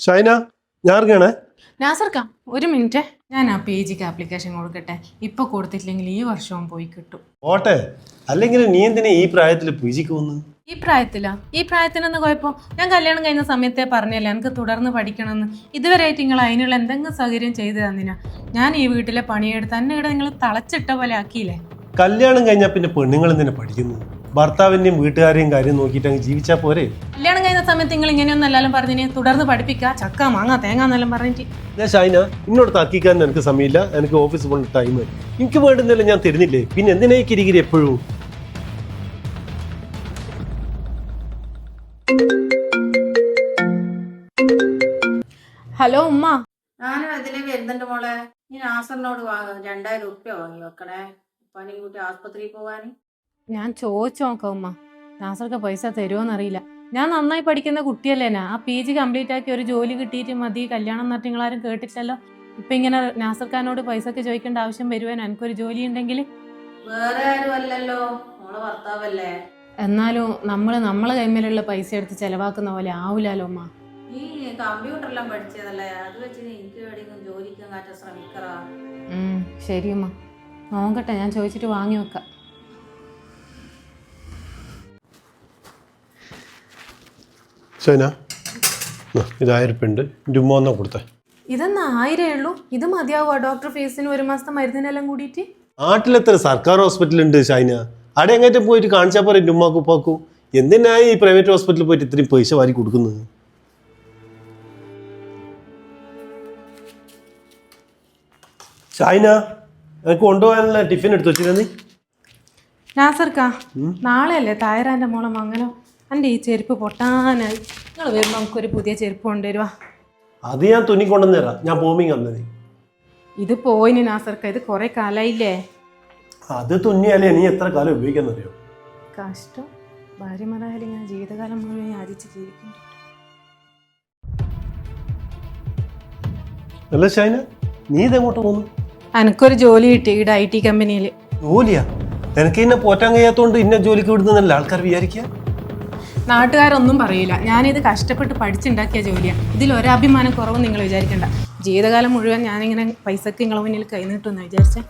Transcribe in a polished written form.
ഷൈന ഞാൻ ഇറങ്ങണേ. നാസർക്കാ ഒരു മിനിറ്റ്, ഞാൻ ആ പേജിക്ക് ആപ്ലിക്കേഷൻ കൊടുക്കട്ടെ. ഇപ്പൊ കൊടുത്തിട്ടില്ലെങ്കിൽ ഈ വർഷവും പോയി കിട്ടും. ഓട്ടെ, അല്ലെങ്കിൽ നീ എന്തിനാ ഈ പ്രായത്തിൽ പൂജിക്ക് വന്നു? ഈ പ്രായത്തിനെന്ന് കുഴപ്പം? ഞാൻ കല്യാണം കഴിഞ്ഞ സമയത്തെ പറഞ്ഞല്ലേ എനിക്ക് തുടർന്ന് പഠിക്കണമെന്ന്. ഇതുവരെയായിട്ട് നിങ്ങൾ അതിനുള്ള എന്തെങ്കിലും സൗകര്യം ചെയ്തു തന്നിനാ? ഞാൻ ഈ വീട്ടിലെ പണിയെടുത്ത് തന്നെ ഇവിടെ നിങ്ങൾ തളച്ചിട്ട പോലെ ആക്കിയില്ലേ? കല്യാണം കഴിഞ്ഞാൽ പിന്നെ പെണ്ണുങ്ങൾ എന്തിനാ പഠിക്കുന്നു? ഭർത്താവിന്റെയും വീട്ടുകാരെയും കാര്യം നോക്കിയിട്ട് അങ്ങ് ജീവിച്ചാ പോരെ? കല്യാണം കഴിഞ്ഞ സമയത്ത് നിങ്ങൾ ഇങ്ങനെയൊന്നും എല്ലാവരും പറഞ്ഞിന് തുടർന്ന് പഠിപ്പിക്കുക, ചക്ക മാങ്ങ തേങ്ങ എന്നെല്ലാം പറഞ്ഞിട്ട്. ഞാൻ ഷൈന, ഇന്നോട് താക്കിക്കാൻ എനിക്ക് സമയമില്ല. എനിക്ക് ഓഫീസ് പോകേണ്ട ടൈം. എനിക്ക് വേണ്ടുന്നില്ല ഞാൻ തരുന്നില്ലേ, പിന്നെ എന്തിനാ ഈ കിരികിരി എപ്പോഴും? ഹലോ ഉമ്മ. ഞാനും അതിലേ വരുന്നുണ്ട് മോളെ. നീ നാസറിനോട് 2000 ഉറുപ്പ്യ വാങ്ങി വെക്കണേ, പനി കൂട്ടി ആസ്പത്രിയിൽ പോവാൻ. ഞാൻ ചോദിച്ചു നോക്കാം ഉമ്മ, നാസർക്ക് പൈസ തരുമോന്നറിയില്ല. ഞാൻ നന്നായി പഠിക്കുന്ന കുട്ടിയല്ലേനാ. ആ PG കംപ്ലീറ്റ് ആക്കി ഒരു ജോലി കിട്ടിയിട്ട് മതി കല്യാണം എന്നിട്ട് നിങ്ങളാരും കേട്ടിട്ടല്ലോ. ഇപ്പൊ ഇങ്ങനെ നാസർഖാനോട് പൈസക്ക് ചോദിക്കേണ്ട ആവശ്യം വരുവാൻ എനിക്കൊരു ജോലി ഉണ്ടെങ്കിൽ? വേറെ ആരും അല്ലല്ലോ, മോളെ ഭർത്താവല്ലേ. എന്നാലും നമ്മളെ കൈമേലുള്ള പൈസ എടുത്ത് ചെലവാക്കുന്ന പോലെ ആവൂലല്ലോ ഉമ്മ. നീ കമ്പ്യൂട്ടറെല്ലാം പഠിച്ചതല്ലേ, അത് വെച്ച് എനിക്ക് എവിടെയെങ്കിലും ജോലിക്കാൻ കാറ്റാൻ ശ്രമിക്കറാ. ശരി ഉമ്മ, നോക്കട്ടെ, ഞാൻ ചോദിച്ചിട്ട് വാങ്ങി വെക്കാം. ഷൈന, ഇത് 1000 ഉറുപ്പ്യ ഉണ്ട്, ഉമ്മ കൊടുത്തേ. ഇതെന്നാ 1000 ഉള്ളൂ? ഇത് മതിയാവുക ഡോക്ടർ ഫീസിന് ഒരു മാസത്തെ മരുന്നിനെല്ലാം കൂടിയിട്ട്? നാട്ടിലെത്ര സർക്കാർ ഹോസ്പിറ്റൽ ഉണ്ട് ഷൈന, അവിടെ എങ്ങേറ്റം പോയിട്ട് കാണിച്ചാൽ പോരെ ഉമ്മാക്കും ഉപ്പാക്കും? എന്തിനായി ഈ പ്രൈവറ്റ് ഹോസ്പിറ്റലിൽ പോയിട്ട് ഇത്രയും പൈസ വാരി കൊടുക്കുന്നത്? ഷൈന, എനിക്ക് കൊണ്ടുപോകാനുള്ള ടിഫിൻ എടുത്തു വെച്ചിരുന്നു. നാസർക്കാ, നാളെയല്ലേ തായറാൻ്റെ മോളെ മംഗലം. എൻ്റെ ഈ ചെരുപ്പ് പൊട്ടാനായി. നിങ്ങൾ വരുമ്പോൾ നമുക്കൊരു പുതിയ ചെരുപ്പ് കൊണ്ടുവരുവാ. അത് ഞാൻ തുന്നി കൊണ്ടുവന്ന് തരാം, ഞാൻ പോമിങ് വന്നത്. ഇത് പോയിന് നാസർക്ക, ഇത് കുറെ കാലായില്ലേ. അത് തുന്നിയാലേ നീ എത്ര കാലം ഉപയോഗിക്കാന്നറിയോ? കഷ്ടം, ഭാര്യമാരായാലും ഞാൻ ജീവിതകാലം മുഴുവൻ യാചിച്ച് ജീവിക്കുന്നു. അല്ല ഷൈന, നീ ഇതെങ്ങോട്ട് പോകുന്നു? എനിക്കൊരു ജോലി കിട്ടി ഇവിടെ IT കമ്പനിയിൽ. ജോലിയാ? എനിക്ക് ഇന്നെ പോറ്റാൻ കഴിയാത്തോണ്ട് ഇന്ന ജോലിക്ക് വിടുന്നല്ല ആൾക്കാർ വിചാരിക്കുക. നാട്ടുകാരൊന്നും പറയില്ല, ഞാനിത് കഷ്ടപ്പെട്ട് പഠിച്ചുണ്ടാക്കിയ ജോലിയാണ്. ഇതിലൊരഭിമാനം കുറവും നിങ്ങൾ വിചാരിക്കണ്ട. ജീവിതകാലം മുഴുവൻ ഞാനിങ്ങനെ പൈസക്ക് നിങ്ങളെ മുന്നിൽ കൈ നീട്ടുമെന്ന് വിചാരിച്ചേ.